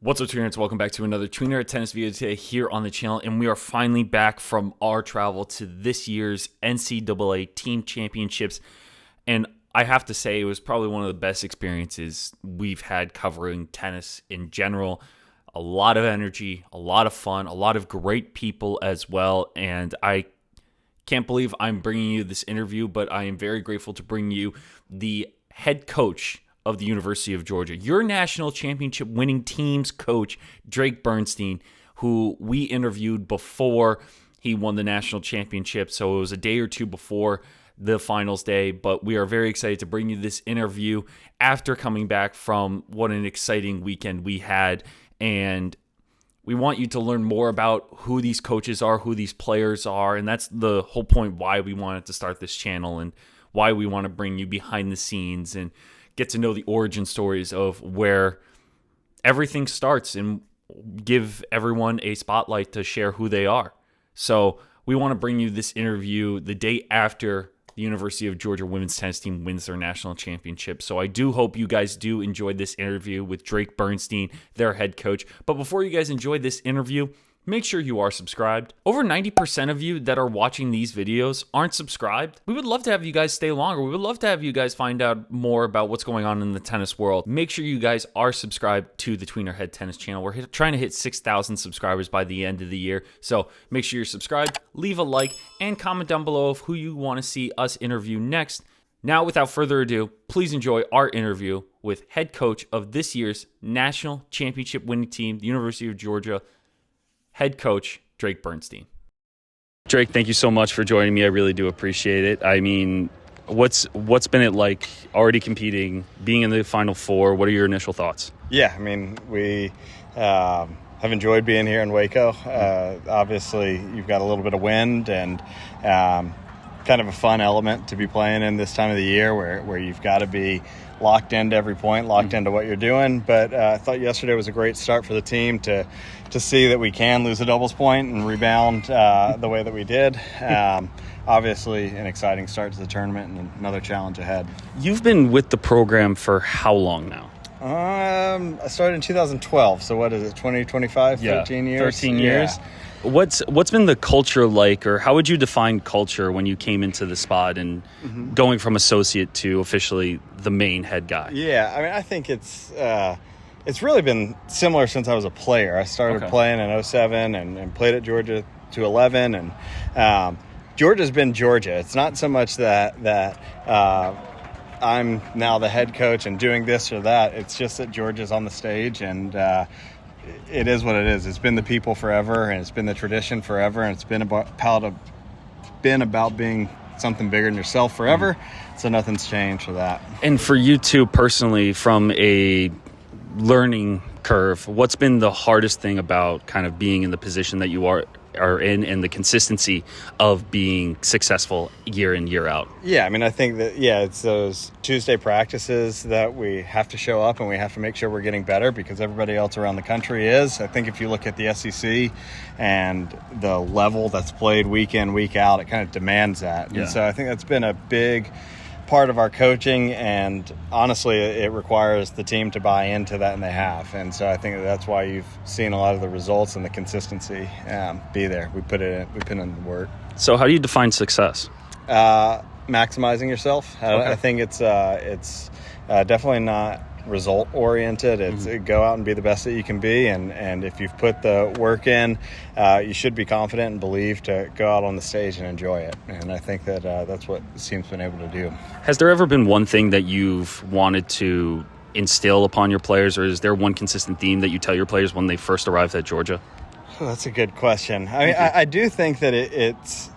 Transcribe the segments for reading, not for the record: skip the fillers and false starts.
What's up, Tweeners? Welcome back to another Tweener tennis video today here on the channel, and we are finally back from our travel to this year's NCAA Team Championships, and I have to say it was probably one of the best experiences we've had covering tennis in general. A lot of energy, a lot of fun, a lot of great people as well, and I can't believe I'm bringing you this interview, but I am very grateful to bring you the head coach of the University of Georgia, your national championship winning team's coach, Drake Bernstein, who we interviewed before he won the national championship. So it was a day or two before the finals day, but we are very excited to bring you this interview after coming back from what an exciting weekend we had. And we want you to learn more about who these coaches are, who these players are, and that's the whole point why we wanted to start this channel and why we want to bring you behind the scenes and get to know the origin stories of where everything starts and give everyone a spotlight to share who they are. So we want to bring you this interview the day after the University of Georgia women's tennis team wins their national championship. So I do hope you guys do enjoy this interview with Drake Bernstein, their head coach. But before you guys enjoy this interview, make sure you are subscribed. Over 90% of you that are watching these videos aren't subscribed. We would love to have you guys stay longer. We would love to have you guys find out more about what's going on in the tennis world. Make sure you guys are subscribed to the Tweener Head Tennis channel. We're trying to hit 6,000 subscribers by the end of the year. So make sure you're subscribed, leave a like, and comment down below of who you want to see us interview next. Now, without further ado, please enjoy our interview with head coach of this year's national championship winning team, the University of Georgia, head coach Drake Bernstein. Drake, thank you so much for joining me. I really do appreciate it. I mean, what's been it like already competing, being in the Final Four? What are your initial thoughts? Yeah, I mean, we have enjoyed being here in Waco. Obviously, you've got a little bit of wind and kind of a fun element to be playing in this time of the year where you've got to be locked into every point, locked into what you're doing. But I thought yesterday was a great start for the team to see that we can lose a doubles point and rebound the way that we did. Obviously, an exciting start to the tournament and another challenge ahead. You've been with the program for how long now? I started in 2012, so what is it, 25, 13 years? 13 years. Yeah. What's been the culture like, or how would you define culture when you came into the spot and going from associate to officially the main head guy? Yeah, I mean, I think it's really been similar since I was a player. I started playing in 07 and played at Georgia to 11, and Georgia's been Georgia. It's not so much that I'm now the head coach and doing this or that. It's just that Georgia's on the stage, and it is what it is. It's been the people forever, and it's been the tradition forever, and it's been about being something bigger than yourself forever. So nothing's changed for that. And for you too, personally, from a learning curve, what's been the hardest thing about kind of being in the position that you are in and the consistency of being successful year in, year out? Yeah, I mean, I think that, it's those Tuesday practices that we have to show up and we have to make sure we're getting better because everybody else around the country is. I think if you look at the SEC and the level that's played week in, week out, it kind of demands that. Yeah. And so I think that's been a big part of our coaching, and honestly it requires the team to buy into that, and they have. And so I think that's why you've seen a lot of the results and the consistency be there. We put in the work. So how do you define success? Maximizing yourself. I think it's definitely not result oriented. It's go out and be the best that you can be, and if you've put the work in, you should be confident and believe to go out on the stage and enjoy it. And I think that that's what this team's been able to do. Has there ever been one thing that you've wanted to instill upon your players, or is there one consistent theme that you tell your players when they first arrived at Georgia? Oh, that's a good question. I mean, I do think that it's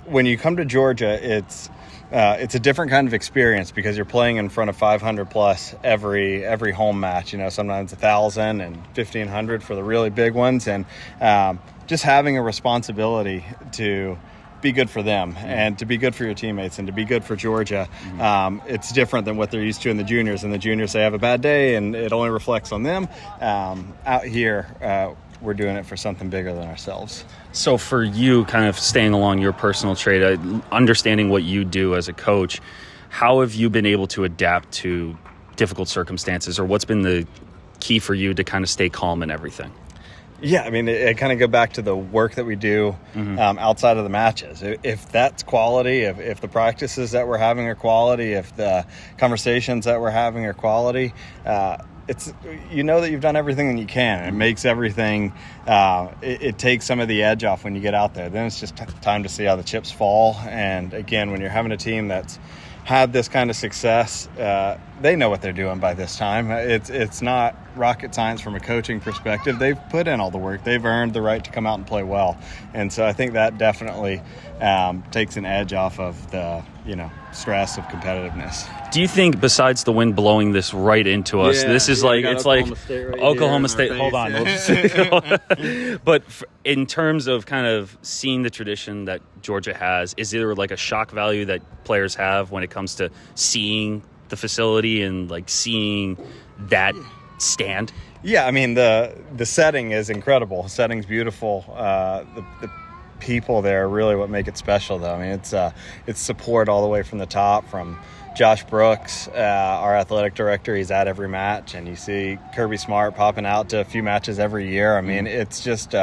when you come to Georgia, it's a different kind of experience because you're playing in front of 500 plus every home match. Sometimes 1,000 and 1,500 for the really big ones, and just having a responsibility to be good for them and to be good for your teammates and to be good for Georgia. It's different than what they're used to in the juniors. In the juniors, they have a bad day and it only reflects on them. Out here, we're doing it for something bigger than ourselves. So for you, kind of staying along your personal trait, understanding what you do as a coach, how have you been able to adapt to difficult circumstances, or what's been the key for you to kind of stay calm in everything? Yeah, I mean, it kind of go back to the work that we do outside of the matches. If that's quality, if the practices that we're having are quality, if the conversations that we're having are quality, it's that you've done everything that you can. It makes everything. It takes some of the edge off when you get out there. Then it's just time to see how the chips fall. And again, when you're having a team that's had this kind of success, they know what they're doing by this time. It's not rocket science from a coaching perspective. They've put in all the work. They've earned the right to come out and play well. And so I think that definitely takes an edge off of the stress of competitiveness. Do you think, besides the wind blowing this right into us, this is Oklahoma State right Oklahoma State. Face. Hold on. But in terms of kind of seeing the tradition that Georgia has, is there like a shock value that players have when it comes to seeing the facility and like seeing that stand? Yeah, I mean the setting is incredible. The setting's beautiful. The people there are really what make it special, though. I mean, it's support all the way from the top, from Josh Brooks, our athletic director. He's at every match, and you see Kirby Smart popping out to a few matches every year. I mean, it's just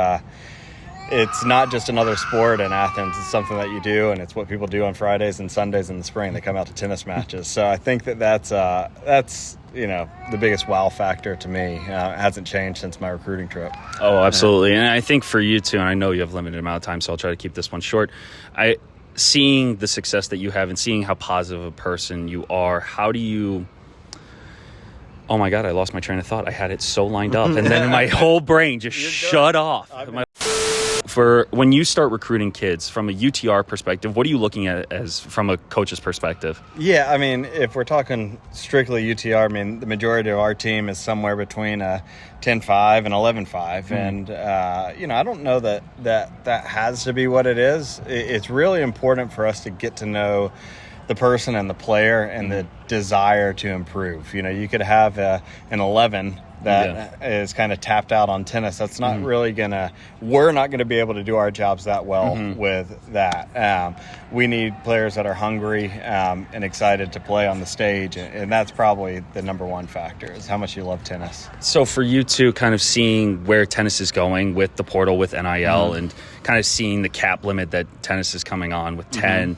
it's not just another sport in Athens. It's something that you do, and it's what people do on Fridays and Sundays in the spring. They come out to tennis matches. So I think that's the biggest wow factor to me. It hasn't changed since my recruiting trip. Oh, absolutely. And I think for you too, and I know you have limited amount of time, so I'll try to keep this one short. Seeing the success that you have and seeing how positive a person you are, how do you... Oh my God, I lost my train of thought. I had it so lined up, and then my whole brain just shut off. For when you start recruiting kids from a UTR perspective, what are you looking at as from a coach's perspective? Yeah, I mean, if we're talking strictly UTR, I mean, the majority of our team is somewhere between a 10-5 and 11-5. And, I don't know that has to be what it is. It's really important for us to get to know the person and the player and the desire to improve. You could have an 11 that is kind of tapped out on tennis. That's not really we're not going to be able to do our jobs that well with that. We need players that are hungry and excited to play on the stage. And that's probably the number one factor, is how much you love tennis. So for you two, kind of seeing where tennis is going with the portal, with NIL, and kind of seeing the cap limit that tennis is coming on with 10,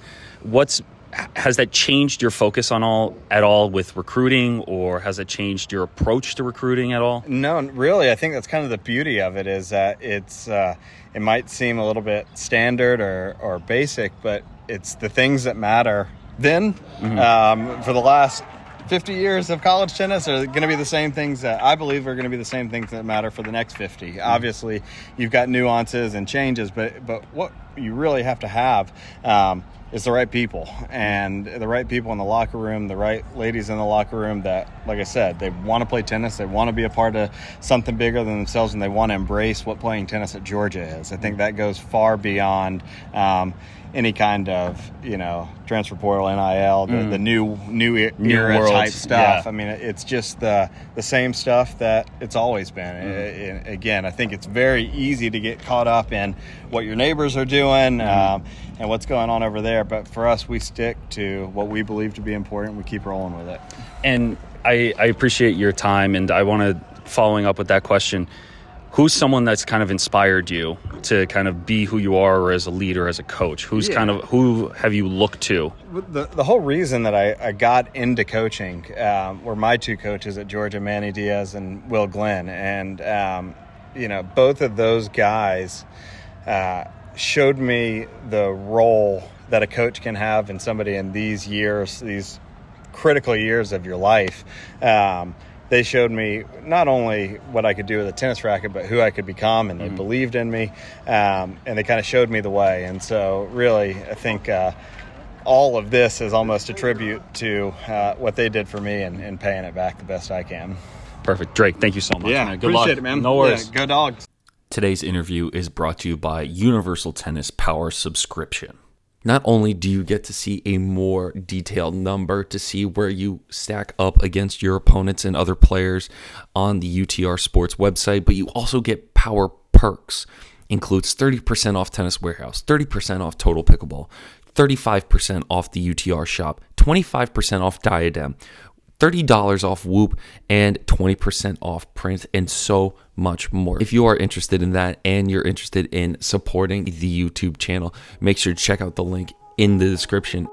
has that changed your focus at all with recruiting, or has it changed your approach to recruiting at all? No, really. I think that's kind of the beauty of it, is that it might seem a little bit standard or basic, but it's the things that matter then. For the last 50 years of college tennis are going to be the same things that I believe are going to be the same things that matter for the next 50. Obviously, you've got nuances and changes, but what you really have to have is the right people, and the right people in the locker room, the right ladies in the locker room that, like I said, they want to play tennis, they want to be a part of something bigger than themselves, and they want to embrace what playing tennis at Georgia is. I think that goes far beyond any kind of transfer portal, NIL, the new era world type stuff. Yeah. I mean, it's just the same stuff that it's always been. Again, I think it's very easy to get caught up in what your neighbors are doing and what's going on over there. But for us, we stick to what we believe to be important. We keep rolling with it. And I appreciate your time, and I want to, following up with that question, who's someone that's kind of inspired you to kind of be who you are, or as a leader, as a coach? Who have you looked to? The whole reason that I got into coaching were my two coaches at Georgia, Manny Diaz and Will Glenn. And, both of those guys showed me the role that a coach can have in somebody in these years, these critical years of your life. They showed me not only what I could do with a tennis racket, but who I could become, and they believed in me, and they kind of showed me the way. And so really, I think all of this is almost a tribute to what they did for me, and paying it back the best I can. Perfect. Drake, thank you so much. Yeah, man. Good luck. Appreciate it, man. No worries. Yeah, go Dogs. Today's interview is brought to you by Universal Tennis Power Subscription. Not only do you get to see a more detailed number to see where you stack up against your opponents and other players on the UTR Sports website, but you also get power perks. Includes 30% off Tennis Warehouse, 30% off Total Pickleball, 35% off the UTR shop, 25% off Diadem, $30 off Whoop, and 20% off print, and so much more. If you are interested in that and you're interested in supporting the YouTube channel, make sure to check out the link in the description.